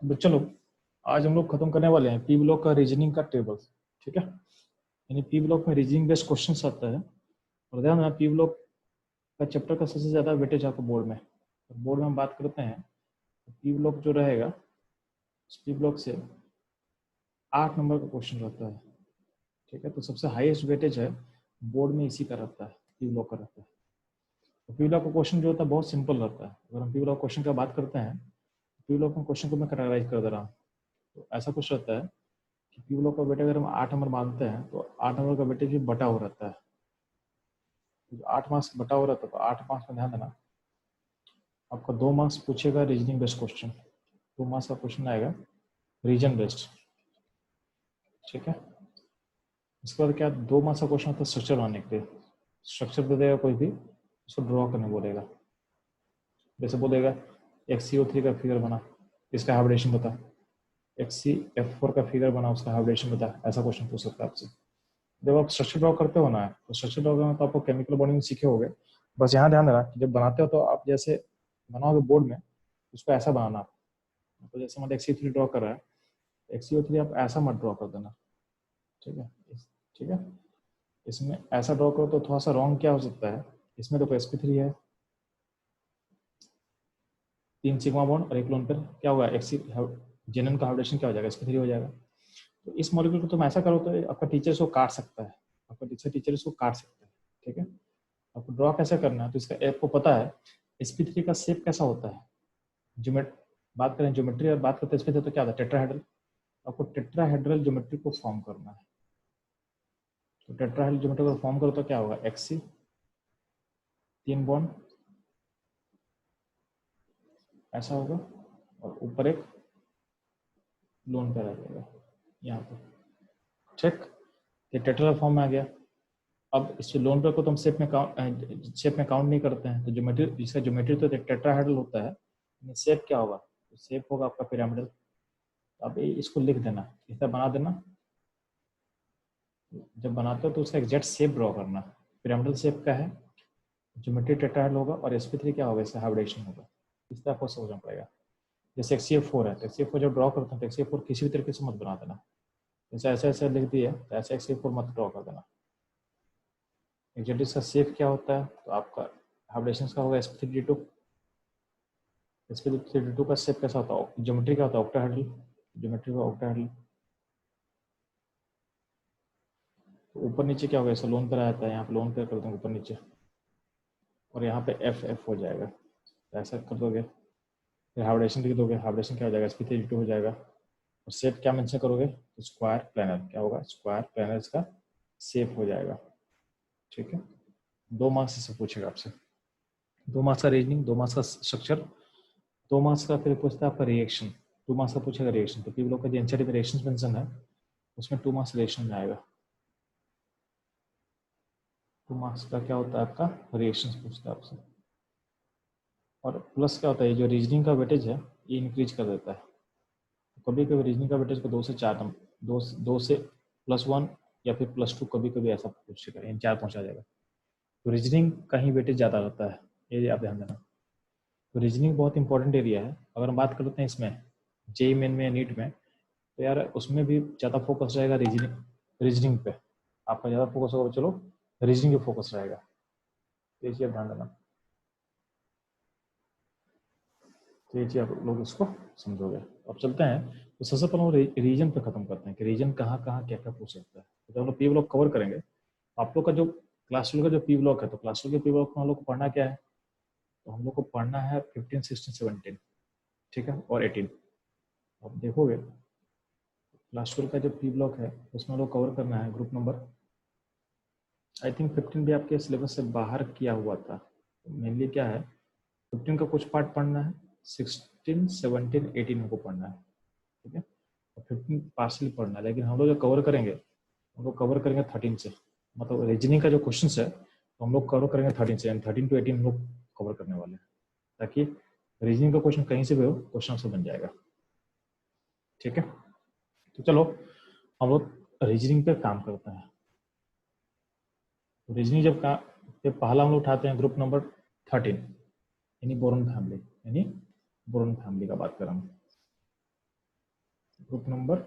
तो चलो आज हम लोग खत्म करने वाले हैं पी ब्लॉक का रीजनिंग का टेबल। ठीक है, यानी पी ब्लॉक में रीजनिंग बेस्ड क्वेश्चंस आता है। और ध्यान रखना पी ब्लॉक का चैप्टर का सबसे ज़्यादा वेटेज आपको बोर्ड में, और बोर्ड में हम बात करते हैं तो पी ब्लॉक जो रहेगा उस पी ब्लॉक से 8 नंबर का क्वेश्चन रहता है। ठीक है, तो सबसे हाईएस्ट वेटेज है बोर्ड में इसी का रहता है, पी ब्लॉक का रहता है। तो पी ब्लॉक का क्वेश्चन जो होता है बहुत सिंपल रहता है। अगर हम पी ब्लॉक क्वेश्चन की बात करते हैं, पी ब्लॉक में क्वेश्चन को मैं कैटेगराइज कर दे रहा हूँ। तो ऐसा कुछ रहता है कि पी ब्लॉक का वेटेज अगर हम 8 नंबर मानते हैं तो 8 नंबर का वेटेज भी बटा हो रहता है। तो 8 मार्क्स बटा हो रहता है तो 8 मार्क्स में ध्यान देना, आपका 2 मार्क्स पूछेगा रीजनिंग बेस्ड क्वेश्चन, 2 मार्क्स का क्वेश्चन आएगा रीजन बेस्ड। ठीक है, इसके बाद क्या 2 मार्क्स का क्वेश्चन होता है स्ट्रक्चर बनाने के लिए। स्ट्रक्चर दे देगा कोई भी, उसको ड्रॉ करने बोलेगा। जैसे बोलेगा XCO3 का फिगर बना, इसका हाइब्रिडेशन बता, XCF4 का फिगर बना, उसका हाइब्रिडेशन बता। ऐसा क्वेश्चन पूछ सकता है आपसे। जब आप स्ट्रक्चर ड्रॉ करते हो ना, तो स्ट्रक्चर ड्रॉ करना तो आपको केमिकल बॉन्डिंग सीखे होगे। बस यहाँ ध्यान देना कि जब बनाते हो तो आप जैसे बनाओगे बोर्ड में उसको ऐसा बनाना। तो जैसे मतलब XCO3 ड्रॉ कर रहा है, XCO3 आप ऐसा मत ड्रॉ कर देना। ठीक है, ठीक है, इसमें ऐसा ड्रॉ करो तो थोड़ा सा रॉन्ग क्या हो सकता है, इसमें तो sp3 है, 3 सिग्मा बॉन्ड और 1 लोन पेयर, क्या होगा जेनन का हाइब्रिडेशन क्या हो जाएगा, sp3 हो जाएगा। तो इस मॉलिक्यूल को तुम ऐसा करो तो आपका टीचर इसको काट सकता है, आपका टीचर इसको काट सकता है। ठीक है, आपको ड्रॉ कैसे करना है, तो इसका आपको पता है sp3 का शेप कैसा होता है। बात करें ज्योमेट्री और बात करते हैं sp3 तो क्या होता है टेट्राहेड्रल। आपको टेट्राहेड्रल ज्योमेट्री को फॉर्म करना है। तो टेट्राहेड्रल ज्योमेट्री को फॉर्म करो तो क्या होगा, XC 3 बॉन्ड ऐसा होगा और ऊपर एक लोन पेयर आ जाएगा यहाँ पे। ठीक, ये टेट्राहेड्रल फॉर्म में आ गया। अब इस लोन पेयर को तो हम शेप में काउंट नहीं करते हैं, तो ज्योमेट्री, इसका ज्योमेट्री तो टेट्राहेड्रल होता है, शेप क्या होगा, तो शेप होगा आपका पिरामिडल। अब इसको लिख देना, इस तरह बना देना। जब बनाते हो तो उसका एग्जैक्ट शेप ड्रॉ करना। पिरामिडल शेप का है, ज्योमेट्री टेट्राहेड्रल होगा और sp3 क्या होगा, इसका हाइब्रिडेशन होगा। इस तरह आपको समझना पड़ेगा। जैसे XCF4 है तो XCF4 जब ड्रॉ करते हैं तो XCF4 किसी भी तरीके से मत बना देना। जैसे ऐसे ऐसे लिख दिए तो ऐसे XCF4 मत ड्रॉ कर देना। एग्जैक्ट इसका शेप क्या होता है, तो आपका हाइब्रिडेशन का होगा sp3d2। sp3d2 का शेप कैसा होता है, ज्योमेट्री क्या होता है ऑक्टाहेड्रल, ज्योमेट्री का ऑक्टाहेड्रल। तो ऊपर नीचे क्या होगा, ऐसा लोन पर आता है, यहाँ पे लोन पर करते हैं ऊपर नीचे, और यहाँ पे FF हो जाएगा। तो ऐसा कर दोगे, फिर हाइब्रिडेशन लिख दोगे, हाइब्रिडेशन क्या हो जाएगा, sp3d2 हो जाएगा। और शेप क्या मेंशन करोगे, तो स्क्वायर प्लेनर, क्या होगा, स्क्वायर प्लेनर इसका शेप हो जाएगा। ठीक है, 2 मार्क्स से पूछेगा आपसे, 2 मार्क्स का रीजनिंग, 2 मार्क्स का स्ट्रक्चर, 2 मार्क्स का फिर पूछता है आपका रिएक्शन, 2 मार्क्स का पूछेगा रिएक्शन। तो पी ब्लॉक का जो एनसीईआरटी में रिएक्शन मेंशन है उसमें 2 मार्क्स रिएक्शन में आएगा। 2 मार्क्स का क्या होता है आपका रिएक्शन पूछता है आपसे। और प्लस क्या होता है, जो रीजनिंग का वेटेज है ये इंक्रीज कर देता है। कभी कभी रीजनिंग का वेटेज को 2 से 4 नंबर, 2 से +1 या फिर +2 कभी कभी ऐसा पूछेगा, यानी 4 पहुंचा जाएगा। तो रीजनिंग का ही वेटेज ज़्यादा रहता है, ये आप ध्यान देना। तो रीजनिंग बहुत इंपॉर्टेंट एरिया है। अगर हम बात करते हैं इसमें जेईई मेन में, नीट में, तो यार उसमें भी ज़्यादा फोकस रहेगा रीजनिंग पे। आपका ज़्यादा फोकस होगा, चलो रीजनिंग पे फोकस रहेगा, तो ये चीज़ ध्यान देना। तो ये चीज़ आप लोग इसको समझोगे। अब चलते हैं, तो सबसे पहले हम रीजन पे खत्म करते हैं कि रीजन कहाँ कहाँ क्या क्या पूछ सकता है। तो जब हम लोग पी ब्लॉक कवर करेंगे, आप लोग का जो क्लास 12 का जो पी ब्लॉक है, तो क्लास 12 के पी ब्लॉक में हम लोग को पढ़ना क्या है, तो हम लोग को पढ़ना है 15, 16, 17, ठीक है, और 18। अब देखोगे क्लास 12 का जो पी ब्लॉक है उसमें हम लोग कवर करना है ग्रुप नंबर, आई थिंक 15 भी आपके सिलेबस से बाहर किया हुआ था। मेनली क्या है, 15 का कुछ पार्ट पढ़ना है, 16, 17, 18 हमको पढ़ना है। ठीक है, और 15 पार्शली पढ़ना है, लेकिन हम लोग जो कवर करेंगे हम लोग कवर करेंगे 13 से। मतलब रीजनिंग का जो क्वेश्चन है तो हम लोग कवर करेंगे 13 से, यानी 13 to 18 हम लोग कवर करने वाले हैं, ताकि रीजनिंग का क्वेश्चन कहीं से भी हो क्वेश्चन आंसर बन जाएगा। ठीक है, तो चलो हम लोग रीजनिंग पे काम करते हैं। रीजनिंग जब पहला हम लोग उठाते हैं ग्रुप नंबर 13, यानी बोरन फैमिली, यानी बोरन फैमिली का बात कर रहा हूँ। Group number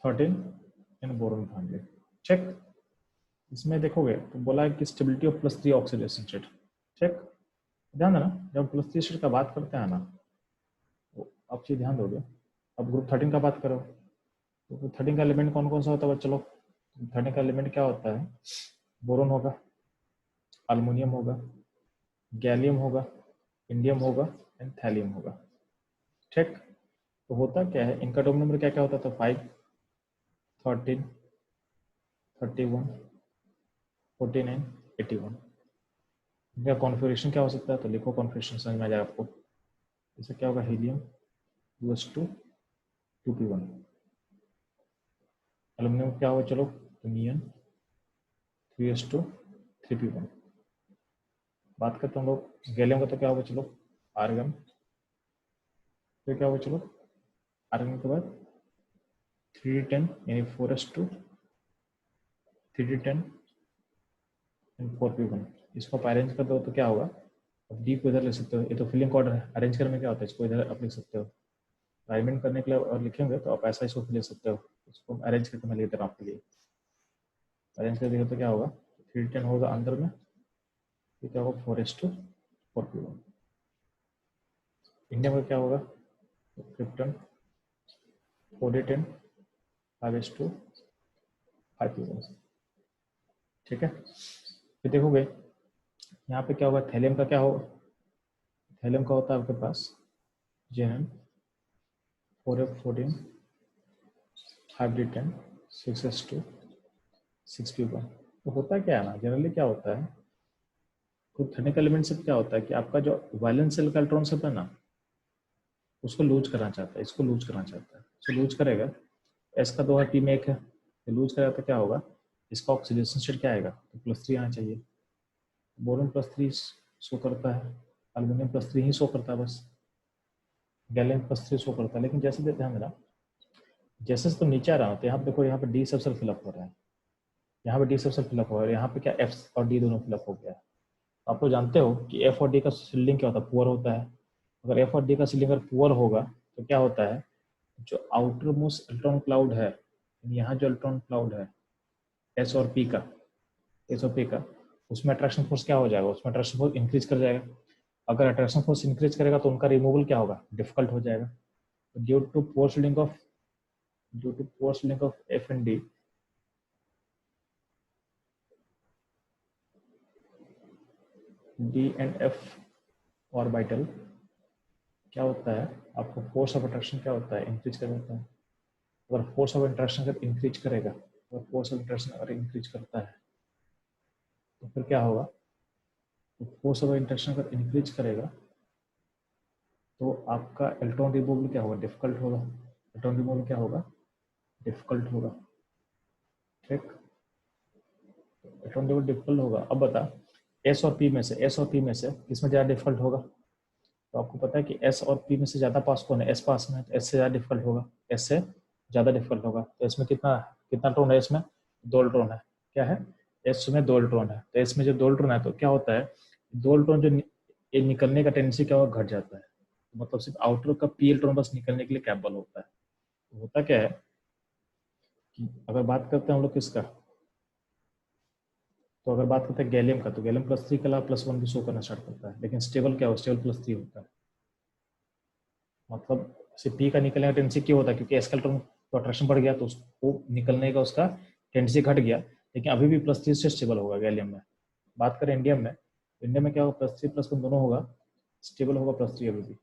13 in boron family. Check. इसमें देखोगे तो बोला है कि stability of +3 oxidation state. Check. ध्यान देना, जब +3 स्टेट का बात करते हैं ना तो आप चीज ध्यान दोगे। अब ग्रुप 13 का बात करो तो ग्रुप 13 का एलिमेंट कौन कौन सा होता है? चलो, ग्रुप 13 का एलिमेंट क्या होता है? बोरोन होगा, अल्युमिनियम होगा, गैलियम होगा, इंडियम होगा एंड थैलियम होगा। ठीक। तो होता क्या है, इनका एटॉमिक नंबर क्या क्या होता था? 5, 13, 31, 49, 81। इनका कॉन्फ़िगरेशन क्या हो सकता है? तो लिखो, कॉन्फ़िगरेशन समझ में आ जाएगा आपको। जैसे क्या होगा, हीलियम 2s2 2p1। एल्यूमिनियम क्या होगा? चलो, नियन 3s2 3p1। बात करते हैं हम लोग गैलियम का, तो क्या होगा? चलो, आर्गन। फिर क्या होगा? चलो, आर्गन के बाद 3d10 यानी 4s2 3d10 एंड 4p1। इसको आप अरेंज कर दो तो क्या होगा? अब डी को इधर ले सकते हो, ये तो फिलिंग ऑर्डर है। अरेंज करने में क्या होता है, इसको इधर आप लिख सकते हो। अरेंजमेंट करने के लिए और लिखेंगे तो आप ऐसा इसको ले सकते हो। इसको अरेंज करके मैं लिख दे रहा हूँ आपके लिए। अरेंज कर देगा तो क्या होगा? 3d10 होगा अंदर में, तो क्या होगा? 4s2 4p1। इंडिया में क्या होगा? Krypton 4d10 5s2 5p1। ठीक है। फिर देखोगे यहाँ पे क्या होगा? थैलियम का क्या होगा? थैलियम का होता है आपके पास Zn 4f14 5d10 6s2 6p1। तो होता क्या है ना, जनरली क्या होता है, तो थर्मिक एलिमेंट से क्या होता है कि आपका जो वैलेंस शेल का इलेक्ट्रॉन सब है ना, उसको लूज करना चाहता है, इसको लूज करना चाहता है। तो लूज करेगा, एस का 2 है, पी में 1 है, तो लूज करेगा तो क्या होगा? इसका ऑक्सीडेशन स्टेट क्या आएगा? तो +3 आना चाहिए। बोरोन +3 शो करता है, एल्यूमिनियम +3 ही शो करता है बस, गैलियम +3 शो करता है। लेकिन जैसे ध्यान देना, जैसे तो नीचे आ रहा है तो यहाँ पे देखो, यहाँ पे डी सबसेल फिलअप हो रहा है, यहाँ पे डी सबसेल फिलअप हो रहा है, यहाँ पे क्या एफ और डी दोनों फिलअप हो गया है। आप तो जानते हो कि एफ और डी का सीलिंग क्या होता है? पुअर होता है। अगर एफ और डी का सीलिंग अगर पुअर होगा तो क्या होता है, जो आउटर मोस्ट इलेक्ट्रॉन क्लाउड है, यहाँ जो इलेक्ट्रॉन क्लाउड है एस और पी का, एस और पी का, उसमें अट्रैक्शन फोर्स क्या हो जाएगा? उसमें अट्रैक्शन फोर्स इंक्रीज कर जाएगा। अगर अट्रैक्शन फोर्स इंक्रीज करेगा तो उनका रिमूवल क्या होगा? डिफिकल्ट हो जाएगा। Due to poor shielding of f and d, d and f orbital क्या होता है, आपको फोर्स ऑफ अट्रैक्शन क्या होता है? इंक्रीज कर देता है। अगर फोर्स ऑफ इंट्रैक्शन अगर इंक्रीज करेगा, अगर फोर्स ऑफ इंट्रैक्शन अगर इंक्रीज करता है तो फिर क्या होगा? तो फोर्स ऑफ इंट्रैक्शन अगर इंक्रीज करेगा तो आपका इलेक्ट्रॉन रिमूवल क्या होगा? डिफिकल्ट होगा। इलेक्ट्रॉन रिमूवल क्या होगा? डिफिकल्ट होगा। ठीक, इलेक्ट्रॉन रिमूवल डिफिकल्ट होगा। अब बता, एस और पी में से किसमें ज़्यादा डिफिकल्ट होगा? तो आपको पता है कि एस और पी में से ज़्यादा पास कौन है? एस पास में है, तो एस से ज़्यादा डिफिकल्ट होगा, एस से ज़्यादा डिफिकल्ट होगा। तो इसमें कितना कितना इलेक्ट्रॉन है? इसमें 2 इलेक्ट्रॉन है। क्या है? एस में 2 इलेक्ट्रॉन है। तो इसमें जो 2 इलेक्ट्रॉन है तो क्या होता है, 2 इलेक्ट्रॉन जो ये निकलने का टेंडेंसी क्या होगा? घट जाता है। तो मतलब सिर्फ आउटर का पी इलेक्ट्रॉन बस निकलने के लिए कैपेबल होता है। तो होता क्या है कि अगर बात करते हैं हम लोग किसका, तो अगर बात करते हैं गैलियम का, तो गैलियम +3 के अलावा +1 भी शो करना स्टार्ट करता है। लेकिन स्टेबल क्या हो? स्टेबल +3 होता है। मतलब सिर्फ पी का निकलने का टेंडेंसी क्यों होता है? क्योंकि एस का इलेक्ट्रॉन तो अट्रैक्शन बढ़ गया तो उसको निकलने का उसका टेंडेंसी घट गया, लेकिन अभी भी +3 से स्टेबल होगा गैलियम में। बात करें इंडियम में क्या होगा? +3 +1 दोनों होगा, स्टेबल होगा +3 अभी भी।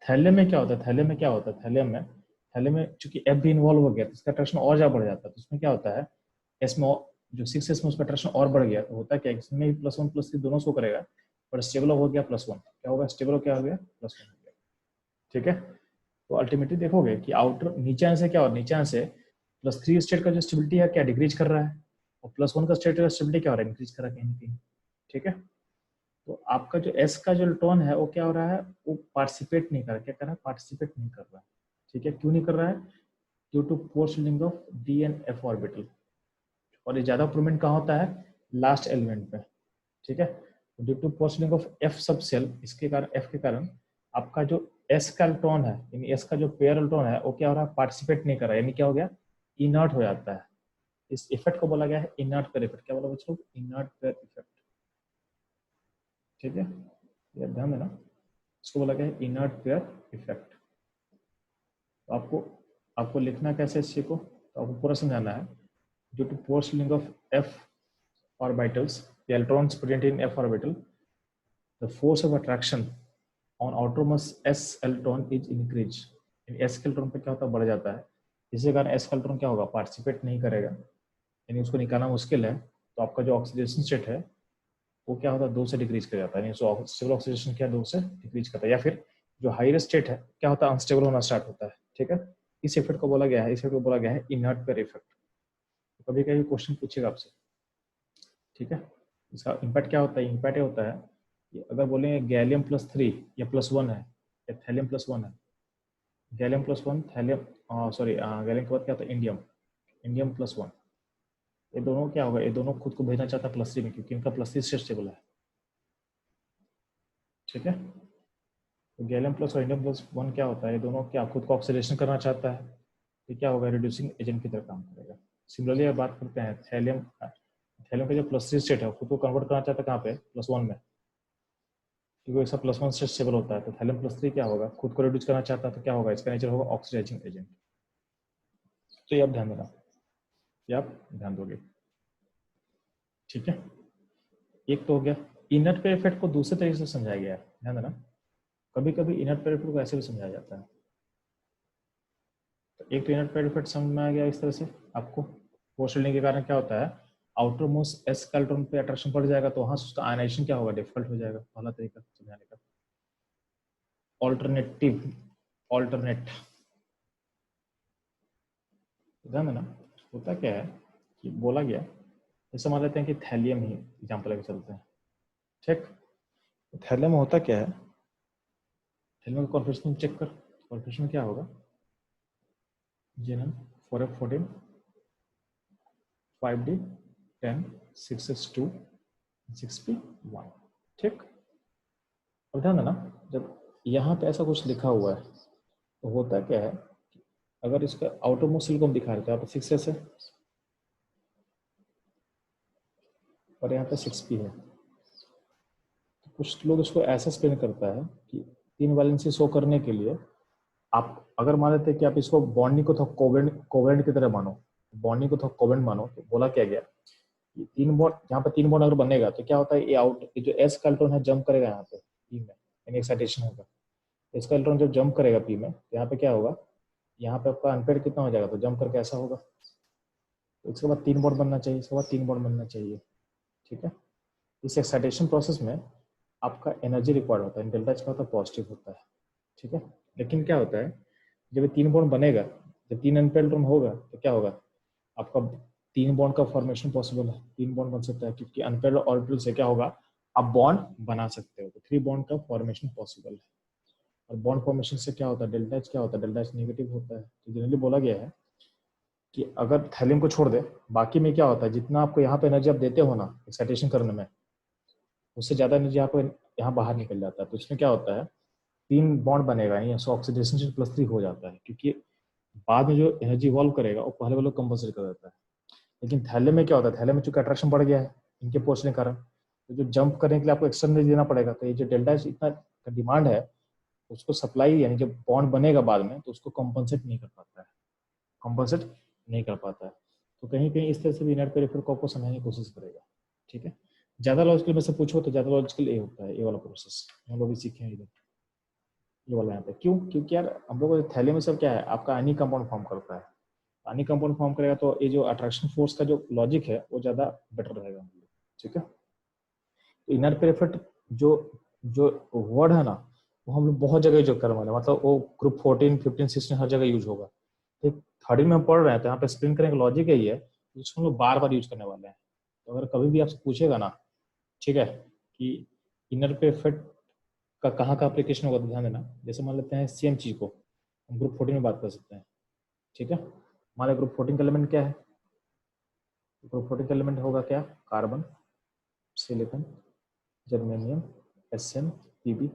थैलियम में क्या होता है? थैलियम में चूंकि एफ भी इन्वॉल्व हो गया तो इसका अट्रैक्शन और ज्यादा बढ़ जाता है। तो उसमें क्या होता है, एस में जो 6s में उसका अट्रैक्शन और बढ़ गया, तो होता है क्या, इसमें भी +1 +3 दोनों शो करेगा, पर स्टेबल हो गया +1। क्या होगा? स्टेबल क्या हो गया? +1 हो गया। ठीक है। तो अल्टीमेटली देखोगे कि आउटर नीचे आने से क्या, और नीचे आने से +3 स्टेट का जो स्टेबिलिटी है क्या डिक्रीज कर रहा है, और +1 का स्टेट का स्टेबिलिटी क्या हो रहा है? इंक्रीज कर रहा है कहीं ना कहीं। ठीक है। तो आपका जो एस का जो इलेक्ट्रॉन है वो क्या हो रहा है? वो पार्टिसिपेट नहीं कर रहा। क्या कर रहा है? पार्टिसिपेट नहीं कर रहा है। ठीक है। क्यों नहीं कर रहा है? Due to poor shielding of d and f orbital. और ये ज्यादा इंप्रूवमेंट कहाँ होता है? लास्ट एलिमेंट पे। ठीक है। Due to poor shielding of f subshell, इसके कारण एफ के कारण आपका जो एस का इलेक्ट्रॉन है, यानी एस का जो पेयर इलेक्ट्रॉन है वो क्या हो रहा है, पार्टिसिपेट नहीं कर रहा है, यानी क्या हो गया, इनर्ट हो जाता है। इस इफेक्ट को बोला गया है इनर्ट पेयर इफेक्ट। क्या बोला बच्चों, इनर्ट पेयर इफेक्ट। ठीक है, ये ध्यान देना, इसको बोला गया है इनर्ट पेयर इफेक्ट। तो आपको आपको लिखना कैसे इस चीज को, तो आपको पूरा समझाना है। Due to poor shielding of f orbitals, the electrons present in f orbital, the force of attraction on outermost s electron is increased। s के इलेक्ट्रॉन पे क्या होता है, बढ़ जाता है, जिसके कारण s का इलेक्ट्रॉन क्या होगा, पार्टिसिपेट नहीं करेगा, यानी उसको निकालना मुश्किल है। तो आपका जो ऑक्सीडेशन स्टेट है वो क्या होता है, 2 से डिक्रीज कर जाता है, यानी स्टेबल ऑक्सीडेशन क्या 2 से डिक्रीज करता है, या फिर जो हायर स्टेट है क्या होता है, अनस्टेबल होना स्टार्ट होता है। ठीक है, इस इफेक्ट को बोला गया है, इस इफेक्ट को बोला गया है इनर्ट पेयर इफेक्ट। कभी कभी क्वेश्चन पूछेगा आपसे। ठीक है, इसका इम्पैक्ट क्या होता है, इम्पैक्ट ये होता है कि अगर बोलेंगे गैलियम +3 या +1 है, या थैलियम +1 है, गैलियम +1 थैलियम सॉरी गैलियम के बाद क्या होता है, इंडियम, इंडियम +1, ये दोनों क्या होगा, ये दोनों खुद को भेजना चाहता है +3 में, क्योंकि इनका +3 से स्टेबल है। ठीक है, तो गैलियम प्लस और इंडियम +1 क्या होता है, ये दोनों क्या खुद को ऑक्सीडेशन करना चाहता है, ये क्या होगा, रिड्यूसिंग एजेंट की तरह काम करेगा। सिमिलरली अब बात करते हैं थैलियम, थैलियम का जो +3 स्टेट है खुद को कन्वर्ट करना चाहता है कहाँ पे, +1 में, क्योंकि ऐसा +1 स्टेट स्टेबल होता है। तो थैलियम +3 क्या होगा, खुद को रिड्यूस करना चाहता है, तो क्या होगा, इसका नेचर होगा ऑक्सीडाइजिंग एजेंट। तो ये आप ध्यान देना, ये आप ध्यान दोगे। ठीक है, एक तो हो गया। इनर्ट पेयर इफेक्ट को दूसरे तरीके से समझाया गया है, ध्यान देना, कभी कभी इनर्ट पेयर इफेक्ट को ऐसे भी समझाया जाता है। तो एक तो इनर्ट पेयर इफेक्ट समझ में आ गया इस तरह से आपको, फोर्स फील्डिंग के कारण क्या होता है, आउटर मोस्ट एस का इलेक्ट्रॉन पे अट्रैक्शन बढ़ जाएगा, तो वहां से उसका आयनाइजेशन क्या होगा, डिफिकल्ट हो जाएगा। पहला तरीका समझाने का। ऑल्टरनेटिव, ऑल्टरनेट, ध्यान देना, होता क्या है कि बोला गया, जैसे मान लेते हैं कि थैलियम ही एग्जाम्पल लेकर चलते हैं। ठीक, थैलियम में होता क्या है, थैलियम का कॉन्फिगरेशन चेक कर, कॉन्फिगरेशन क्या होगा, Zn 4f14 5d 10 6s2 6p1। ठीक, अब ध्यान देना, जब यहाँ पे ऐसा कुछ लिखा हुआ है तो होता क्या है, अगर इसका आउटर मोस्ट सिलिकॉन दिखा रहे तो यहाँ पे 6s है और यहाँ पे 6p है। तो कुछ लोग इसको ऐसा स्पेन करता है कि 3 वैलेंसी शो करने के लिए आप अगर मान लेते हैं कि आप इसको बॉन्डिंग को थोड़ा कोवेलेंट की तरह मानो, बॉन्डिंग को थोड़ा कोवेलेंट मानो, तो बोला क्या गया, ये 3 बॉन्ड, यहाँ पे 3 बॉन्ड अगर बनेगा तो क्या होता है, ये जो एस का इलेक्ट्रॉन है जंप करेगा यहाँ पे पी में, यानी एक्साइटेशन होगा। इसका इलेक्ट्रॉन जब जंप करेगा पी में, तो यहाँ पे क्या होगा, यहाँ पे आपका अनपेड कितना हो जाएगा, तो जंप करके ऐसा होगा, तो इसके बाद 3 बॉन्ड बनना चाहिए, इसके बाद 3 बॉन्ड बनना चाहिए। ठीक है, इस एक्साइटेशन प्रोसेस में आपका एनर्जी रिक्वायर्ड होता है, डेल्टा एच का होता है पॉजिटिव होता है। ठीक है, लेकिन क्या होता है, जब ये 3 बॉन्ड बनेगा, जब 3 अनपेड इलेक्ट्रॉन होगा तो क्या होगा, आपका 3 बॉन्ड का फॉर्मेशन पॉसिबल है, 3 बॉन्ड बन सकता है, क्योंकि अनपेड ऑर्बिटल से क्या होगा, आप बॉन्ड बना सकते हो, तो 3 बॉन्ड का फॉर्मेशन पॉसिबल है। और बॉन्ड फॉर्मेशन से क्या होता है, डेल्टा एच क्या होता है, डेल्टा एच नेगेटिव होता है। तो जनरली बोला गया है कि अगर थैलियम को छोड़ दे, बाकी में क्या होता है, जितना आपको यहाँ पे एनर्जी आप देते हो ना एक्साइटेशन करने में, उससे ज्यादा एनर्जी आपको यहाँ बाहर निकल जाता है। तो इसमें क्या होता है, 3 बॉन्ड बनेगा, यानी ऑक्सीडेशन से +3 हो जाता है, क्योंकि बाद में जो एनर्जी इवॉल्व करेगा वो पहले वाले कंपनसेट कर देता है। लेकिन थैले में क्या होता है, थैले में चूंकि अट्रैक्शन बढ़ गया है इनके पोर्शन के कारण, तो जो जंप करने के लिए आपको एक्स्ट्रा एनर्जी देना पड़ेगा, तो ये जो डेल्टा इतना डिमांड है उसको सप्लाई, यानी जब बॉन्ड बनेगा बाद में तो उसको कॉम्पनसेट नहीं कर पाता है, कॉम्पनसेट नहीं कर पाता है। तो कहीं कहीं इस तरह से भी इनर्ट पेरिफेरल को आपको समझने की कोशिश करेगा। ठीक है, ज्यादा लॉजिकल में से पूछो तो ज्यादा लॉजिकल ये होता है, ये वाला प्रोसेस हम लोग भी सीखे हैं इधर, ये वाला यहाँ पे क्यों, क्योंकि यार हम लोग थैले में सब क्या है, आपका एनी कंपाउंड फॉर्म करता है, पानी कंपाउंड फॉर्म करेगा, तो ये जो अट्रैक्शन फोर्स का जो लॉजिक है वो ज्यादा बेटर रहेगा। ठीक है, तो इनर पेरिफेरल जो जो वर्ड है ना, वो हम लोग बहुत जगह यूज करने वाले हैं, मतलब वो ग्रुप 14 15 16 हर जगह यूज होगा। ठीक, थर्ड में हम पढ़ रहे हैं तो यहाँ पे एक्सप्लेन करने का लॉजिक यही है, जिसको हम लोग बार बार यूज करने वाले हैं। तो अगर कभी भी आपसे पूछेगा ना, ठीक है, कि इनर पेरिफेरल का कहाँ का एप्लीकेशन होगा, तो ध्यान देना, जैसे मान लेते हैं सेम चीज को हम ग्रुप 14 में बात कर सकते हैं। ठीक है, हमारे ग्रुप 14 का एलिमेंट क्या है, ग्रुप 14 का एलिमेंट होगा क्या, carbon, silicon, germanium, SN, PB.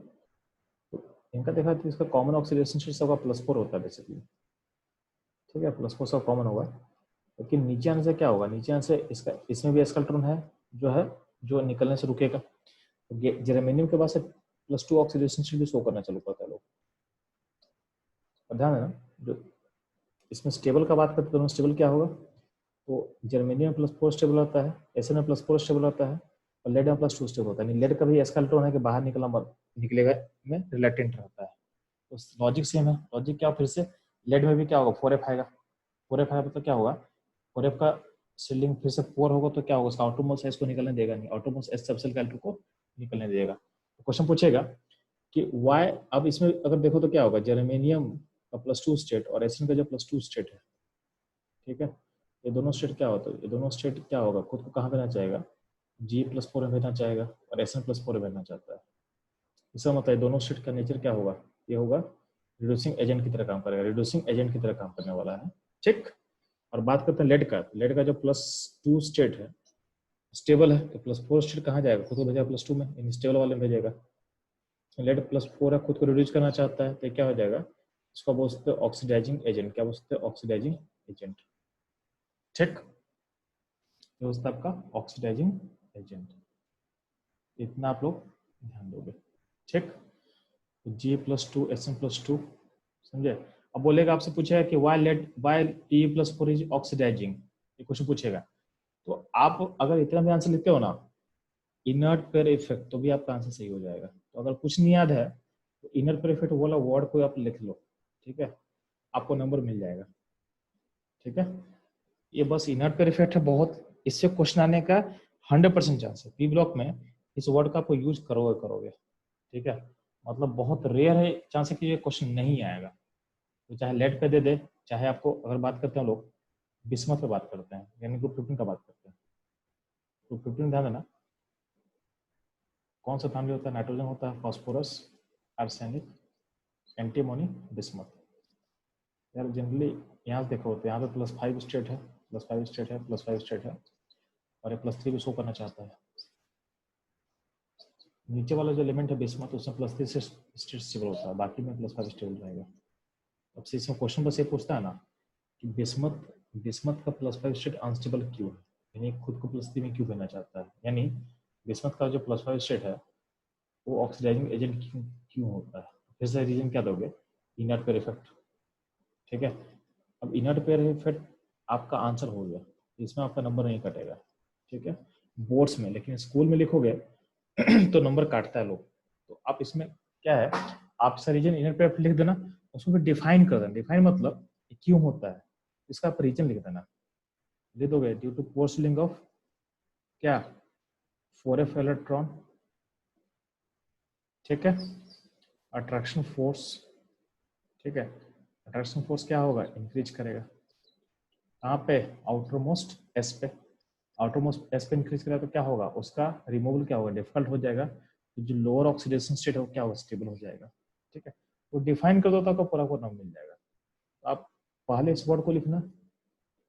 इनका देखा तो इसका कॉमन ऑक्सीडेशन स्टेट सबका +4 होता है बेसिकली, ठीक है, +4 सब कॉमन होगा। लेकिन नीचे आने से क्या होगा, नीचे आने से इसका इसमें भी एस्कल्ट्रॉन है जो निकलने से रुकेगा। तो जेरेमेनियम के बाद से +2 ऑक्सीडेशन स्टेट भी शो करना चालू करता है लोग। और ध्यान देना, जो इसमें स्टेबल का बात करते हैं, स्टेबल क्या होगा, तो जर्मेनियम +4 स्टेबल होता है, एसएन में +4 स्टेबल होता है, और लेड में +2 स्टेबल होता है। यानी लेड का भी एस्कल्ट्रॉन है कि बाहर निकलेगा में रिलेक्टेंट रहता है। तो लॉजिक सेम है। लॉजिक क्या, फिर से लेड में भी क्या होगा, 4f आएगा। 4f आएगा तो क्या होगा, 4f का सीलिंग फिर से 4 होगा तो क्या होगा, उसका आउटरमोस्ट एस को निकलने देगा नहीं, आउटरमोस्ट एस सबसेल कैरेक्टर को निकलने देगा। तो क्वेश्चन पूछेगा कि वाई, अब इसमें अगर देखो तो क्या होगा, जर्मेनियम का +2 स्टेट और एसएन का जो +2 स्टेट है, ठीक है, ये दोनों स्टेट क्या होता है, ये दोनों स्टेट क्या होगा, खुद को कहाँ भेजना चाहेगा, G+4 में भेजना चाहेगा, और SN+4 में भेजना चाहता है। इसका मतलब दोनों स्टेट का नेचर क्या होगा, ये होगा रिड्यूसिंग एजेंट की तरह काम करेगा, रिड्यूसिंग एजेंट की तरह काम करने वाला है, ठीक। और बात करते हैं लेड का। लेड का जो +2 स्टेट है स्टेबल है, तो +4 स्टेट कहाँ जाएगा, खुद को भेजेगा +2 में, यानी स्टेबल वाले में भेजेगा। लेड +4 है, खुद को रिड्यूस करना चाहता है, तो क्या हो जाएगा, इसको बोल सकते हैं ऑक्सीडाइजिंग एजेंट। क्या बोल सकते हैं, ऑक्सीडाइजिंग एजेंट, ठीक। ये होता है आपका ऑक्सीडाइजिंग एजेंट। इतना आप लोग ध्यान दोगे, ठीक। G+2 SN+2, समझे। अब बोलेगा, आपसे पूछेगा कि वाई Pe+4 इज ऑक्सीडाइजिंग, ये क्वेश्चन पूछेगा। तो आप अगर इतना भी आंसर लिखते हो ना, इनर्ट पेयर इफेक्ट, तो भी आपका आंसर सही हो जाएगा। तो अगर कुछ नहीं याद है तो इनर्ट पेयर इफेक्ट वाला वर्ड को आप लिख लो, ठीक है, आपको नंबर मिल जाएगा, ठीक है। ये बस इनर्ट पेयर इफेक्ट है, बहुत इससे क्वेश्चन आने का 100% चांस है। पी ब्लॉक में इस वर्ड का आपको यूज करोगे, ठीक है। मतलब बहुत रेयर है चांस है कि ये क्वेश्चन नहीं आएगा। तो चाहे लेड पे दे दे, चाहे आपको, अगर बात करते हैं लोग बिस्मथ पे बात करते हैं, यानी ग्रुप 15 का बात करते हैं। ग्रुप 15 ध्यान देना, कौन सा फैमिली होता है, नाइट्रोजन होता है, फास्फोरस, आर्सेनिक, एंटीमोनी, बिस्मथ। यार जनरली यहाँ देखो, तो यहाँ पे +5 स्टेट है, +5 स्टेट है, +5 स्टेट है, और ये +3 भी शो करना चाहता है। नीचे वाला जो एलिमेंट है बिस्मथ, उसमें +3 से स्टेट स्टेबल होता है, बाकी में +5 स्टेबल रहेगा। अब से इसमें क्वेश्चन बस ये पूछता है ना कि बिस्मथ का +5 स्टेट अनस्टेबल क्यों है, यानी खुद को +3 में क्यों भेजना चाहता है, यानी बिस्मथ का जो +5 स्टेट है वो ऑक्सीडाइजिंग एजेंट क्यों होता है। फिर से रीजन क्या दोगे, इनर्ट पेयर इफेक्ट, ठीक है। अब इनर्ट पेयर इफेक्ट आपका आंसर हो गया, इसमें आपका नंबर नहीं कटेगा, ठीक है, बोर्ड्स में। लेकिन स्कूल में लिखोगे तो नंबर काटता है लोग। तो आप इसमें क्या है, आप सर रीजन इनर पेयर लिख देना, उसको फिर डिफाइन कर देना। डिफाइन मतलब क्यों होता है, इसका आप रीजन लिख देना, लिख दोगे ड्यू टू पोर्सलिंग ऑफ क्या 4f इलेक्ट्रॉन, ठीक है, अट्रैक्शन फोर्स, ठीक है, अट्रैक्शन फोर्स क्या होगा, इंक्रीज करेगा कहाँ पे, आउटर मोस्ट एस पे। आउटर मोस्ट एस पे इंक्रीज करेगा तो क्या होगा, उसका रिमूवल क्या होगा, डिफिकल्ट हो जाएगा। तो जो लोअर ऑक्सीडेशन स्टेट है वो क्या होगा, स्टेबल हो जाएगा, ठीक है। तो डिफाइन कर दो तो आपको पूरा पूरा नाम मिल जाएगा। तो आप पहले इस वर्ड को लिखना,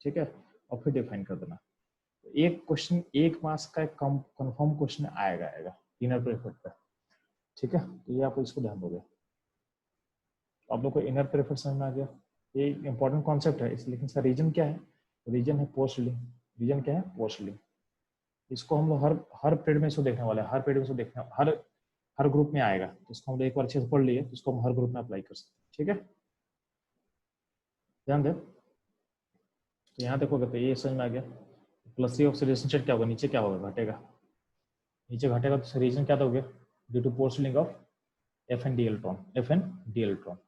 ठीक है, और फिर डिफाइन कर देना। तो एक क्वेश्चन 1 मार्क्स का एक कंफर्म क्वेश्चन आएगा इनर प्रेफर्ड पे, ठीक है। तो ये आप इसको ध्यान दोगे। तो आप लोग को इनर प्रेफर्ड समझ में आ गया, ये इंपॉर्टेंट कॉन्सेप्ट है। लेकिन इसका रीजन क्या है, रीजन है पोर्सलिंग। रीजन क्या है, पोर्सलिंग। इसको हम लोग हर पीरियड में इसको देखने वाले हैं, हर पीरियड में इसको देखने, हर ग्रुप में आएगा। तो इसको हम लोग एक बार अच्छे से पढ़ लिए तो इसको हम हर ग्रुप में अप्लाई कर सकते हैं, ठीक है। ध्यान दें, तो यहाँ देखोगे तो ये समझ में आ गया। +3 ऑक्सीडेशन स्टेट क्या होगा, नीचे क्या होगा, घटेगा, नीचे घटेगा। तो रीजन क्या दोगे, due to poor shielding of FN d electron, FN d electron.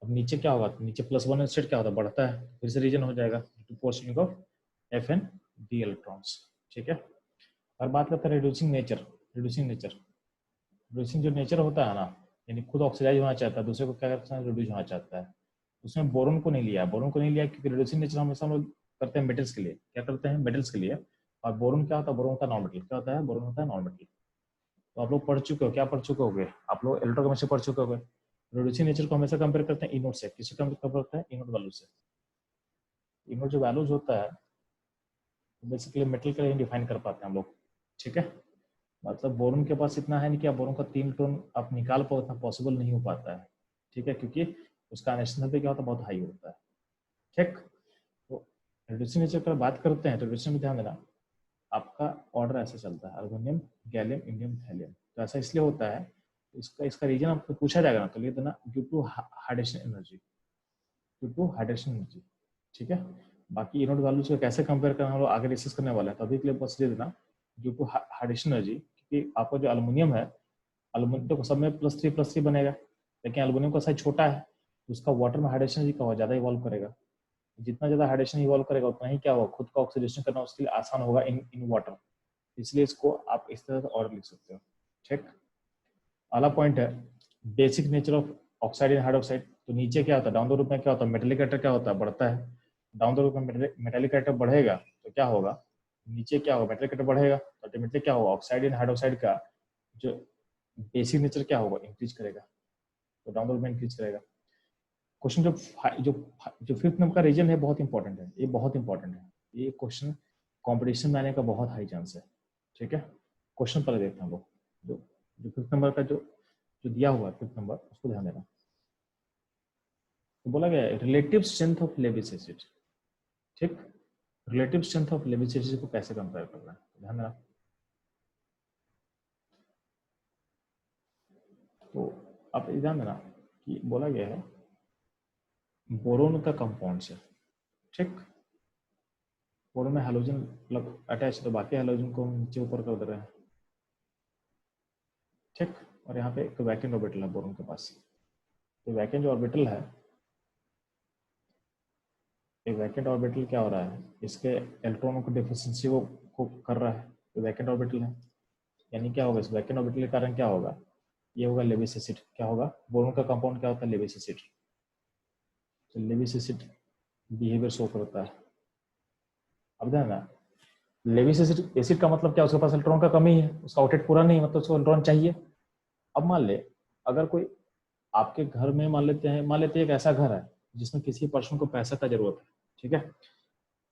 अब नीचे क्या होगा, नीचे +1 स्टेट क्या होता है, बढ़ता है, फिर से रीजन हो जाएगा due to poor shielding of FN d electrons, ठीक है। और बात करते हैं रिड्यूसिंग नेचर। रिड्यूसिंग जो नेचर होता है ना, यानी खुद ऑक्सीडाइज होना चाहता है, दूसरे को क्या करता है, रिड्यूस होना चाहता है। उसमें बोरोन को नहीं लिया, क्योंकि रिड्यूसिंग नेचर हमेशा हम लोग करते हैं मेटल्स के लिए। क्या करते हैं, मेटल्स के लिए। और बोरोन क्या होता है, बोरोन होता है नॉन मेटल। क्या होता है, बोरोन होता है नॉन मेटल। तो आप लोग पढ़ चुके हो, क्या पढ़ चुके होगे आप लोग, इलेक्ट्रोकेमिस्ट्री पढ़ चुके होगे। रिड्यूसिंग नेचर को हमेशा कंपेयर करते हैं इनोड से। किससे कंपेयर करते हैं, इनोड वैल्यू से। इनोड जो वैल्यूज होता है बेसिकली मेटल के लिए डिफाइन कर पाते हैं हम लोग, ठीक है। मतलब बोरोन के पास इतना है नहीं कि आप बोरोन का 3 इलेक्ट्रॉन आप निकाल पाओ, इतना पॉसिबल नहीं हो पाता है, ठीक है, क्योंकि उसका अनस्टेबल पे क्या होता है, बहुत हाई होता है, ठीक। तो रेड्यूसिंग नेचर पर बात करते हैं तो रेड्यूसिंग में ध्यान देना, आपका ऑर्डर ऐसे चलता है, अल्युमिनियम, गैलियम, इंडियम, थैलियम। तो ऐसा इसलिए होता है, इसका इसका रीजन आपको पूछा जाएगा ना, तो लिख देना due to hydration energy, due to hydration energy, ठीक है। बाकी इनोड वैल्यूज को कैसे कंपेयर करना हम लोग आगे डिस्कस करने वाले हैं, तो अभी के लिए बस दे देना ड्यू टू हाइड्रेशन एनर्जी, क्योंकि आपका जो एल्युमिनियम है, एल्युमिनियम तो सब में +3 बनेगा, लेकिन एल्युमिनियम का साइज छोटा है, तो उसका वाटर में हाइड्रेशन एनर्जी का ज़्यादा इवॉल्व करेगा। जितना ज़्यादा हाइड्रेशन इवॉल्व करेगा उतना ही क्या होगा, खुद का ऑक्सीडेशन करना उसके लिए आसान होगा इन वाटर, इसलिए इसको आप इस तरह से और लिख सकते हो, ठीक। अगला पॉइंट है basic nature of oxide and hydroxide. तो नीचे क्या होता है, डाउन द रूप में क्या होता है, मेटेलिक कैरेक्टर क्या होता है, बढ़ता है। डाउन द रूप में मेटेलिक कैरेक्टर बढ़ेगा तो क्या होगा, नीचे क्या होगा, मेटेलिक कैरेक्टर बढ़ेगा तो अल्टीमेटली क्या होगा, ऑक्साइड एंड हाइड्रोक्साइड का जो बेसिक नेचर क्या होगा, इंक्रीज करेगा, तो डाउन द रूप में इंक्रीज करेगा। क्वेश्चन जो जो जो फिफ्थ नंबर का रीजन है बहुत इंपॉर्टेंट है, ये बहुत इंपॉर्टेंट है, ये क्वेश्चन कॉम्पिटिशन में आने का बहुत हाई चांस है, ठीक है। क्वेश्चन पहले देखते हैं हम लोग, जो जो फिफ्थ नंबर का जो जो दिया हुआ है फिफ्थ नंबर, उसको ध्यान देना। तो बोला गया है relative strength of Lewis acid, ठीक। Relative strength of Lewis acid को कैसे कंपेयर करना है, तो ध्यान देना। तो आप ध्यान देना कि बोला गया है बोरोन का कंपाउंड से, ठीक। बोरोन में हैलोजन मतलब अटैच, तो बाकी हैलोजन को हम नीचे ऊपर कर दे रहे हैं, ठीक। और यहाँ पे एक वैकेंट ऑर्बिटल है बोरोन के पास, तो वैकेंट जो ऑर्बिटल है, एक वैकेंट ऑर्बिटल क्या हो रहा है, इसके इलेक्ट्रॉनों को डिफिशिएंसी को कर रहा है, तो वैकेंट ऑर्बिटल है, यानी क्या होगा, इस वैकेंट ऑर्बिटल के कारण क्या होगा, ये होगा लेविस एसिड, क्या होगा, बोरोन का कंपाउंड क्या होता है, लेविस एसिड। तो लेविस एसिड बिहेवियर शो करता है। अब ध्यान ना, लेविस एसिड एसिड का मतलब क्या, उसके पास इलेक्ट्रॉन का कमी है, उसका आउटलेट पूरा नहीं, मतलब उसको इलेक्ट्रॉन चाहिए। अब मान ले अगर कोई आपके घर में, मान लेते हैं एक ऐसा घर है जिसमें किसी पर्सन को पैसा का जरूरत है, ठीक है।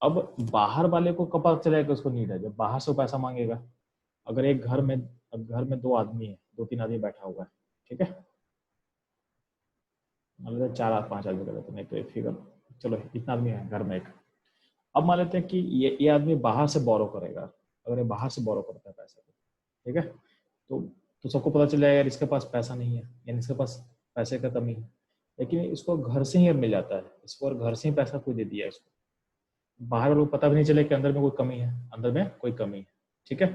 अब बाहर वाले को कब पता चलेगा कि उसको नीड है, जब बाहर से पैसा मांगेगा। अगर एक घर में 2 आदमी है, 2-3 आदमी बैठा हुआ है, ठीक है, मान लेते 4-5 आदमी कर देते, नहीं तो एक फिगर, चलो इतना आदमी है घर में एक। अब मान लेते हैं कि ये आदमी बाहर से बोरो करेगा, अगर ये बाहर से बोरो करता है पैसा, ठीक है, तो तो सबको पता चल जाएगा यार इसके पास पैसा नहीं है, यानी इसके पास पैसे का कमी है। लेकिन इसको घर से ही मिल जाता है, इसको और घर से ही पैसा कोई दे दिया इसको, बाहर वालों को पता भी नहीं चले कि अंदर में कोई कमी है, अंदर में कोई कमी है, ठीक है।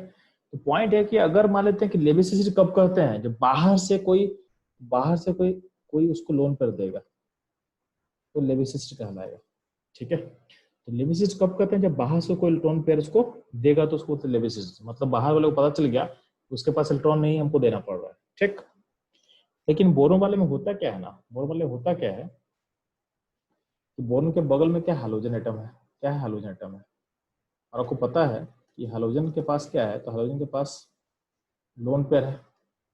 तो पॉइंट है कि अगर मान लेते हैं कि लेविस एसिड कब कहते हैं, जब बाहर से कोई कोई उसको लोन पर देगा, तो लेविस एसिड कहलाएगा, ठीक है। तो लेविस एसिड कब कहते हैं, जब बाहर से कोई इलेक्ट्रॉन पेयर उसको देगा, तो उसको बोलते हैं लेविस एसिड, मतलब बाहर वाले को पता चल गया उसके पास इलेक्ट्रॉन नहीं, हमको देना पड़ रहा है, ठीक। लेकिन बोरोन वाले में होता क्या है ना, बोरोन वाले में होता क्या है कि बोरोन के बगल में क्या हैलोजन एटम है, क्या है, हैलोजन एटम है। और आपको पता है कि हैलोजन के पास क्या है, तो हैलोजन के पास लोन पेयर है।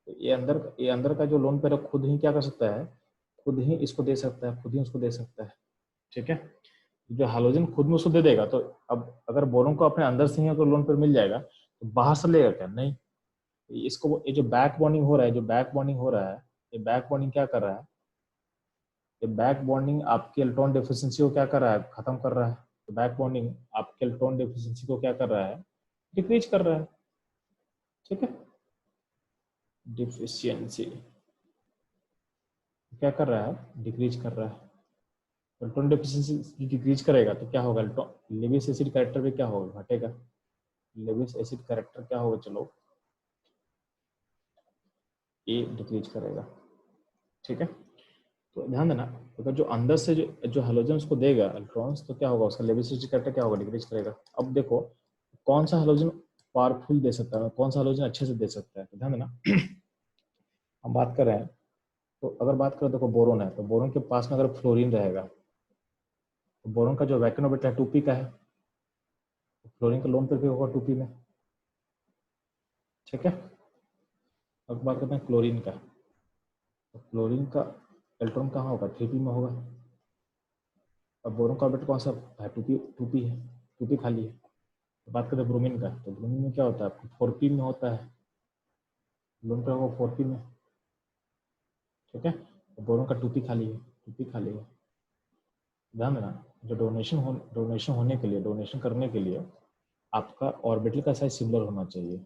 तो ये अंदर का जो लोन पेयर है खुद ही क्या कर सकता है, खुद ही इसको दे सकता है, खुद ही उसको दे सकता है, ठीक है। जो हैलोजन खुद में उसको दे देगा, तो अब अगर बोरोन को अपने अंदर से ही अगर लोन पेयर मिल जाएगा, तो बाहर से लेगा क्या, नहीं। इसको ये जो बैक बॉन्डिंग हो रहा है, जो बैक बॉन्डिंग हो रहा है, ये बैक बॉन्डिंग क्या कर रहा है, ये बैक बॉन्डिंग आपके इलेक्ट्रॉन डेफिशिएंसी को क्या कर रहा है, खत्म कर रहा है। तो बैक बॉन्डिंग आपके इलेक्ट्रॉन डेफिशिएंसी को क्या कर रहा है, डिक्रीज कर रहा है, ठीक है। डिफिशियंसी क्या कर रहा है, डिक्रीज कर रहा है। इलेक्ट्रॉन डेफिशिएंसी डिक्रीज करेगा तो क्या होगा, इलेक्ट्रॉन लेविस एसिड कैरेक्टर भी क्या होगा, घटेगा। लेविस एसिड कैरेक्टर क्या होगा, चलो ए डिक्रीज करेगा, ठीक है। तो ध्यान देना, अगर जो अंदर से जो हेलोजन उसको देगा इलेक्ट्रॉन्स, तो क्या होगा, उसका लेविस एसिड कैरेक्टर क्या होगा, डिक्रीज करेगा। अब देखो कौन सा हेलोजन पावरफुल दे सकता है, कौन सा हेलोजन अच्छे से दे सकता है, तो ध्यान देना। हम बात कर रहे हैं, तो अगर बात करें, देखो बोरोन है, तो बोरोन के पास में अगर फ्लोरीन रहेगा, तो बोरोन का जो वैकेंट ऑर्बिटल है 2p का है, तो फ्लोरीन का लोन पर भी होगा 2p में, ठीक है। अब बात करते हैं क्लोरीन का, तो क्लोरीन का इलेक्ट्रॉन कहाँ होगा, 3p में होगा। अब बोरोन का ऑर्बिटल कौन सा है, 2p है, 2p खाली है। तो बात करते हैं ब्रोमीन का, तो ब्रोमीन में क्या होता है, 4p में होता है, लोन पे होगा 4p में, ठीक है। बोरोन का 2p खाली है, 2p खाली है। ध्यान देना, जो डोनेशन होने के लिए, डोनेशन करने के लिए आपका ऑर्बिटल का साइज सिमिलर होना चाहिए।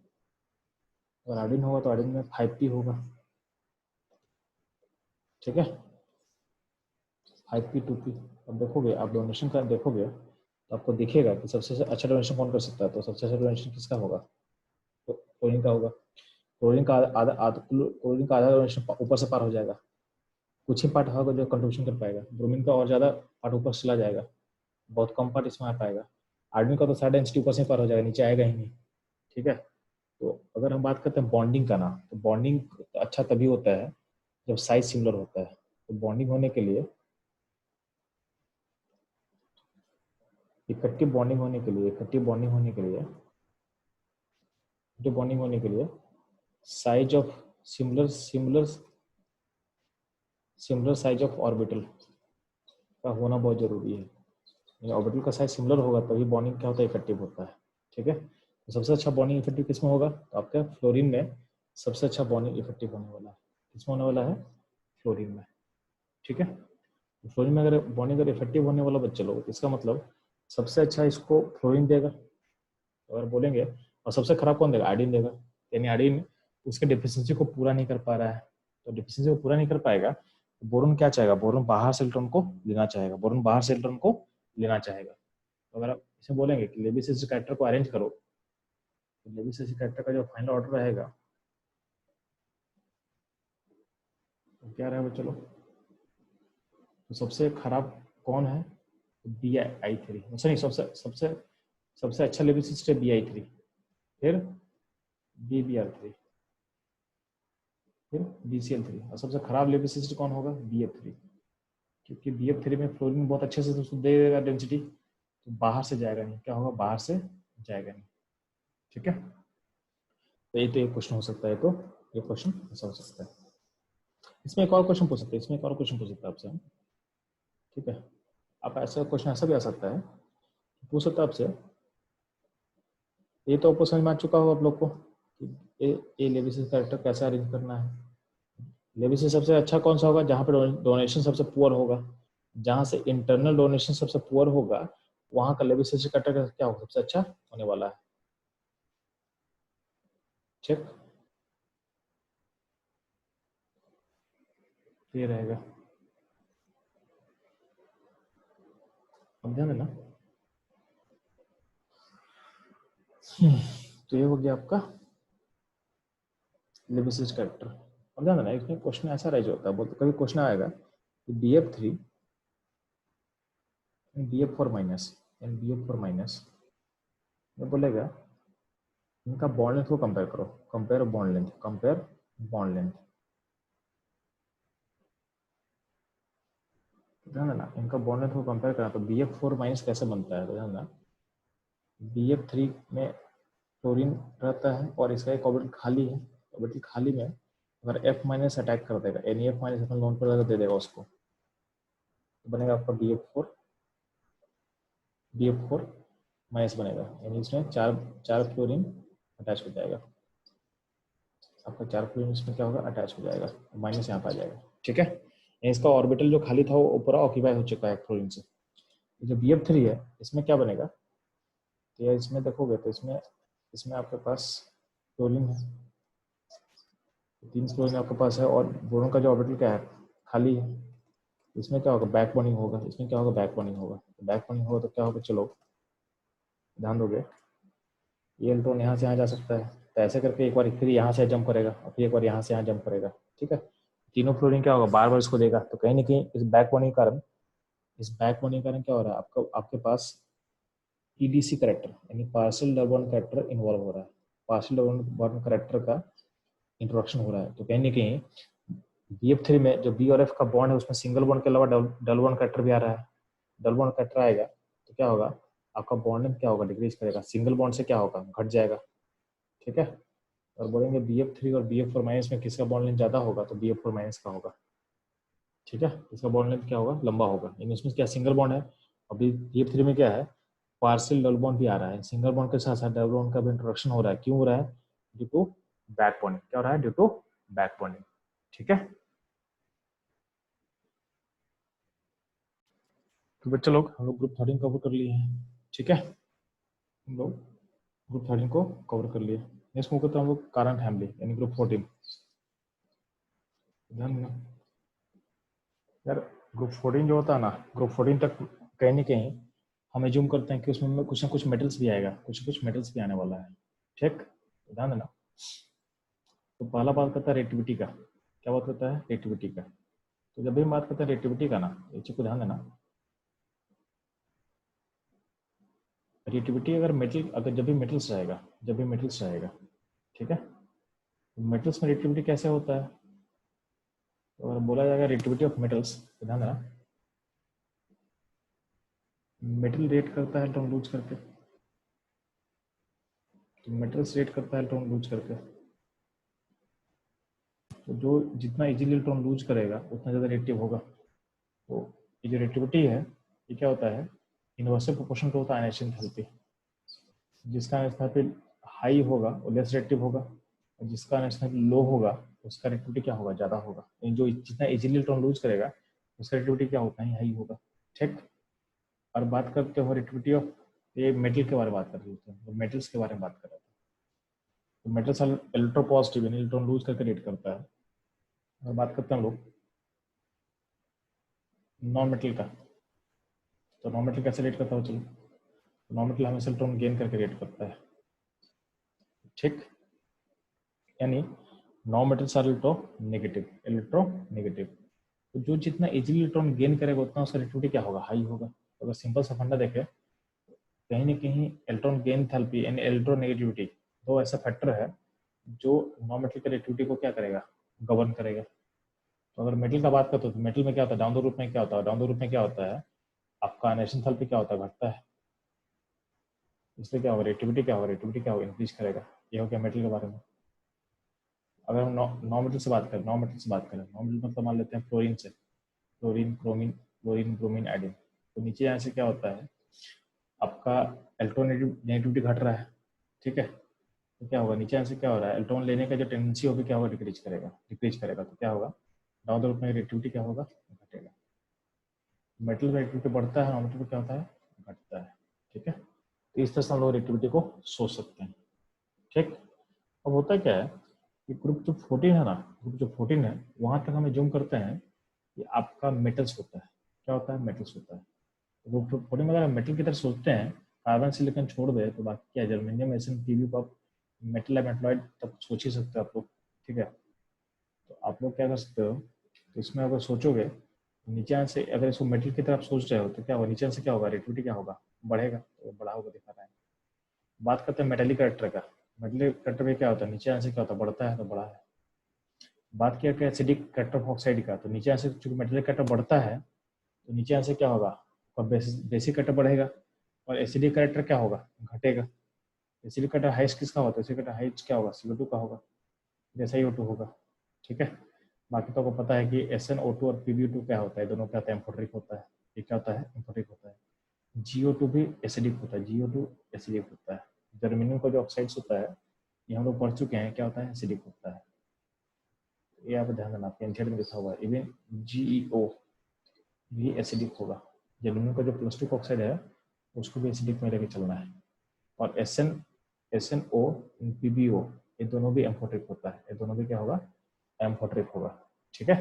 अगर आर्डिन होगा तो आर्डिन में 5p होगा, ठीक है, 5p 2p। अब देखोगे आप डोनेशन का देखोगे तो आपको दिखेगा कि सबसे अच्छा डोनेशन कौन कर सकता है, तो सबसे अच्छा डोनेशन किसका होगा, तो क्लोरीन का होगा। क्लोरीन का क्लोरीन का आधा डोनेशन ऊपर से पार हो जाएगा, कुछ ही पार्ट होगा जो कंट्रीब्यूशन कर पाएगा। ब्रोमीन का और ज़्यादा पार्ट ऊपर से चला जाएगा, बहुत कम पार्ट इसमें आ पाएगा। आर्गन का तो साइड डेंसिटी ऊपर से पार हो जाएगा, नीचे आएगा ही नहीं, ठीक है। तो अगर हम बात करते हैं बॉन्डिंग का ना, तो बॉन्डिंग अच्छा तभी होता है जब साइज सिमिलर होता है। तो बॉन्डिंग होने के लिए, इफेक्टिव बॉन्डिंग होने के लिए, इफेक्टिव बॉन्डिंग होने के लिए, इफेक्टिव बॉन्डिंग होने के लिए size of similar similar similar size of orbital का होना बहुत जरूरी है। ऑर्बिटल का साइज सिमिलर होगा तभी बॉन्डिंग क्या होता है, इफेक्टिव होता है, ठीक है। तो सबसे अच्छा बॉन्डिंग इफेक्टिव किसमें होगा, तो आपका फ्लोरीन में सबसे अच्छा बॉन्डिंग इफेक्टिव होने वाला है। किसमें होने वाला है, फ्लोरीन में, ठीक है। तो फ्लोरीन में अगर बॉन्डिंग अगर इफेक्टिव होने वाला बच्चे लोग, तो इसका मतलब सबसे अच्छा इसको फ्लोरीन देगा अगर बोलेंगे, और सबसे खराब कौन देगा, आयोडीन देगा। यानी आयोडीन उसके डिफिशियंसी को पूरा नहीं कर पा रहा है, तो डिफिशियंसी को पूरा नहीं कर पाएगा तो बोरोन क्या चाहेगा, बोरोन बाहर से इलेक्ट्रॉन को लेना चाहेगा, बोरोन बाहर से इलेक्ट्रॉन को लेना चाहेगा। तो अगर आप इसे बोलेंगे कि लेविस कैरेक्टर को अरेंज करो, तो लेविस कैरेक्टर का जो फाइनल ऑर्डर रहेगा तो क्या रहेगा चलो, तो सबसे खराब कौन है, Bi3, सॉरी सबसे सबसे सबसे अच्छा लेविस है Bi3, फिर Bbr3, फिर BCl3, और सबसे खराब लेविस कौन होगा, Bf3, क्योंकि Bf3 में फ्लोरीन बहुत अच्छे से उसको दे देगा डेंसिटी, तो बाहर से जाएगा नहीं, क्या होगा, बाहर से जाएगा नहीं, ठीक है। तो ये तो एक क्वेश्चन हो सकता है, तो ये क्वेश्चन ऐसा हो सकता है। इसमें एक और क्वेश्चन पूछ सकते हैं, इसमें एक और क्वेश्चन पूछ सकते हैं आपसे, ठीक है। आप ऐसा क्वेश्चन ऐसा भी आ सकता है, पूछ सकता है आपसे, ये तो आपको समझ में आ चुका हो आप लोग को कि ए लेविस कैरेक्टर कैसे अरेंज करना है। लेविस सबसे अच्छा कौन सा होगा, जहाँ पे डोनेशन सबसे पुअर होगा, जहाँ से इंटरनल डोनेशन सबसे पुअर होगा, वहाँ का लेविस कैरेक्टर क्या होगा, सबसे अच्छा होने वाला है, ठीक। ये रहेगा, अब ध्यान देना। तो ये हो गया आपका लेविस कैरेक्टर। अब ध्यान देना, इसमें क्वेश्चन ऐसा रह जाता है, बोलते कभी क्वेश्चन आएगा कि BF3 BF4 minus and BF4 minus में बोलेगा इनका बॉन्ड लेंथ को कंपेयर करो, compare bond length, compare bond length. ध्यान देना, इनका बॉन्ड लेंथ को कंपेयर करना, तो BF4 माइनस कैसे बनता है, तो ध्यान देना, BF3 में क्लोरीन रहता है और इसका एक ऑर्बिटल खाली है, ऑर्बिटल खाली में अगर F माइनस अटैक कर देगा, यानी F माइनस अपना लोन पर दे देगा उसको, तो बनेगा आपका BF4 माइनस बनेगा, यानी इसमें चार चार फ्लोरीन अटैच हो जाएगा, आपका चार फ्लोरीन इसमें क्या होगा, अटैच हो जाएगा, माइनस यहाँ पर आ जाएगा, ठीक है। इसका ऑर्बिटल जो खाली था वो पूरा ऑक्यूपाई हो चुका है फ्लोरीन से। जो BF3 है इसमें क्या बनेगा, तो यार इसमें देखोगे तो इसमें इसमें आपके पास क्लोरीन है, 3 क्लोरीन आपके पास है, और बोरोन का जो ऑर्बिटल क्या है, खाली है। इसमें क्या होगा, बैक बॉन्डिंग होगा, इसमें क्या होगा, बैक बॉन्डिंग होगा, बैक बॉन्डिंग होगा तो क्या होगा, चलो ध्यान दोगे, ये इलेक्ट्रॉन यहाँ से यहाँ जा सकता है, तो ऐसे करके एक बार फिर यहाँ से जंप करेगा और फिर एक बार यहाँ से यहाँ जंप करेगा, ठीक है। तीनों फ्लोरीन क्या होगा, बार बार इसको देगा, तो कहीं ना कहीं इस बैक बॉन्डिंग के कारण, इस बैक बॉन्डिंग के कारण क्या हो रहा है, आपके पास PDC करेक्टर यानी partial double bond character involve हो रहा है, पार्शियल डबल बॉन्ड करेक्टर का इंट्रोडक्शन हो रहा है। तो कहीं ना कहीं BF3 में जो B और F का बॉन्ड है उसमें सिंगल बॉन्ड के अलावा डबल बॉन्ड करेक्टर भी आ रहा है, डबल बॉन्ड करेक्टर आएगा तो क्या होगा, आपका बॉन्ड लेंथ क्या होगा, डिक्रीज करेगा, सिंगल बॉन्ड से क्या होगा, घट जाएगा, ठीक है। और बोलेंगे BF3 और BF4 माइनस में किसका बॉन्ड लेंथ ज़्यादा होगा, तो BF4 माइनस का होगा, ठीक है। इसका बॉन्ड लेंथ क्या होगा, लंबा होगा, यानी इसमें क्या सिंगल बॉन्ड है। अभी BF3 में क्या है, पार्शियल डबल बॉन्ड भी आ रहा है, सिंगल बॉन्ड के साथ साथ डबल बॉन्ड का भी इंट्रोडक्शन हो रहा है, क्यों हो रहा है, ड्यू टू बैक बॉन्डिंग। क्या हो रहा है? Due to back bonding. ठीक है, तो बच्चे लोग हम लोग ग्रुप 13 कवर कर लिए हैं। ठीक है, हम लोग ग्रुप 13 को कवर कर लिए। नेक्स्ट मूव करते हैं हम लोग कारण फैमिली यानी ग्रुप 14। ध्यान देना यार, ग्रुप 14 जो होता है ना, ग्रुप 14 तक कहीं ना कहीं हम एज्यूम करते हैं कि उसमें कुछ ना कुछ मेटल्स भी आएगा, कुछ कुछ मेटल्स भी आने वाला है। ठीक, तो ध्यान देना। तो पहला बात करता है रेटिविटी का। क्या बात करता है? रेटिविटी का। तो जब भी हम बात करते हैं रेटिविटी का ना, ये चीज को ध्यान देना। रेटिविटी अगर मेटल, अगर जब भी मेटल्स रहेगा, जब भी मेटल्स रहेगा, ठीक है, तो मेटल्स में रेटिविटी कैसे होता है? तो अगर बोला जाएगा रेटिविटी ऑफ मेटल्स, तो ध्यान देना, मेटल रेट करता है इलेक्ट्रॉन लूज करके। तो मेटल्स रेट करता है इलेक्ट्रॉन लूज करके। तो जो जितना इजीली इलेक्ट्रॉन लूज करेगा उतना ज़्यादा रिएक्टिव होगा। तो ये जो रिएक्टिविटी है, ये क्या होता है? इनवर्सली प्रोपोर्शनल टू होता है आयनाइजेशन एंथैल्पी। जिसका एंथैल्पी हाई होगा वो लेस रिएक्टिव होगा, और जिसका एंथैल्पी लो होगा उसका रिएक्टिविटी क्या होगा? ज़्यादा होगा। जो जितना इजीली इलेक्ट्रॉन लूज करेगा उसका रिएक्टिविटी क्या होता है? हाई होगा। ठीक, और बात करते हो रिएक्टिविटी ऑफ, ये मेटल के बारे में बात कर रहे थे, तो मेटल्स के बारे में बात कर रहे थे। तो मेटल्स इलेक्ट्रोपॉजिटिव यानी इलेक्ट्रॉन लूज करके रेट करता है। और बात करते हैं हम लोग नॉन मेटल का। तो नॉन मेटल कैसे रेट करता है? चलो, नॉन मेटल हमेशा इलेक्ट्रॉन गेन करके रेट करता है। ठीक, यानी non metals are electronegative. तो जो जितना इजीली इलेक्ट्रॉन गेन करेगा उतना उसका रिएक्टिविटी क्या होगा? हाई होगा। तो अगर सिंपल सा फंडा देखें, कहीं ना कहीं इलेक्ट्रॉन गेन थैल्पी यानी इलेक्ट्रोनेगेटिविटी दो ऐसा फैक्टर है जो नॉन मेटल की रिएक्टिविटी को क्या करेगा? गवर्न करेगा। तो अगर मेटल का बात करते हो तो मेटल में क्या होता है? डाउन द रूप में क्या होता है? डाउन द रूप में क्या होता है? आपका आयनाइजेशन थैल्पी क्या होता है? घटता है। इसलिए क्या होगा? रिएक्टिविटी क्या होगा? रिएक्टिविटी क्या होगा? इंक्रीज करेगा। ये हो गया मेटल के बारे में। अगर हम नॉन मेटल से बात करें, नॉन मेटल से बात करें, नॉन मेटल मतलब मान लेते हैं फ्लोरीन से, फ्लोरीन, क्रोमीन, फ्लोरीन, ब्रोमीन, आयोडीन। तो नीचे यहाँ से क्या होता है? आपका इलेक्ट्रोनेगेटिविटी घट रहा है। ठीक है, तो क्या होगा? नीचे से क्या हो रहा है? इलेक्ट्रॉन लेने का जो टेंडेंसी होगी क्या होगा? डिक्रीज करेगा, डिक्रीज करेगा। तो क्या होगा? डाउन द रूट में रिएक्टिविटी क्या होगा? घटेगा। मेटल का रिएक्टिविटी बढ़ता है, नॉन मेटल क्या होता है? घटता है। ठीक है, तो इस तरह से हम लोग रिएक्टिविटी को सोच सकते हैं। ठीक, अब होता क्या है कि ग्रुप जो 14 है ना, ग्रुप जो 14 है वहां तक हमें जूम करते हैं कि आपका मेटल्स होता है। क्या होता है? मेटल्स होता है। तो ग्रुप 14 में अगर हम मेटल की तरफ सोचते हैं, कार्बन सिलिकॉन छोड़ दे तो बाकी क्या है? जर्मेनियम, एसएन, पीबी को आप मेटल मेटलॉइड तक सोच ही सकते हो आप लोग। ठीक है, तो आप लोग क्या कर सकते हो? तो इसमें अगर सोचोगे तो नीचे से, अगर इसको मेटल की तरफ सोच रहे हो तो क्या होगा? नीचे से क्या होगा? रिएक्टिविटी क्या होगा? बढ़ेगा। तो बड़ा होगा दिखा रहा है। बात करते हैं मेटेलिक कैरेक्टर का। मेटेलिक कैरेक्टर में क्या होता है? नीचे से क्या होता है? बढ़ता है तो बड़ा है। बात किया क्या एसिडिक कैरेक्टर ऑफ ऑक्साइड का, तो नीचे से चूंकि मेटेलिक कैरेक्टर बढ़ता है तो नीचे से क्या होगा? और बेसिक कैरेक्टर बढ़ेगा, और एसिडिक कैरेक्टर क्या होगा? घटेगा। एसिडिक कैरेक्टर हाइस्ट किसका होता है? एसिडिक कैरेक्टर हाइस्ट क्या होगा? CO2 का होगा, जैसा ही O2 होगा। ठीक है, बाकी तो आपको पता है कि SnO2 और PbO2 क्या होता है? दोनों क्या होता है? एम्फोटेरिक होता है। ये क्या होता है? एम्फोटेरिक होता है। GO2 भी एसिडिक होता है, GO2 एसिडिक होता है। जर्मेनियम का जो ऑक्साइड्स होता है ये हम लोग पढ़ चुके हैं, क्या होता है? एसिडिक होता है। ये आप ध्यान देना, आपके एनसीईआरटी में लिखा हुआ है। इवन GeO भी एसिडिक होगा। जर्मेनियम का जो +2 ऑक्साइड है उसको भी एसिडिक में लेके चलना है। और SnO, PbO, ये दोनों भी एम्फोटेरिक होता है। ये दोनों भी क्या होगा? एम्फोटेरिक होगा। ठीक है,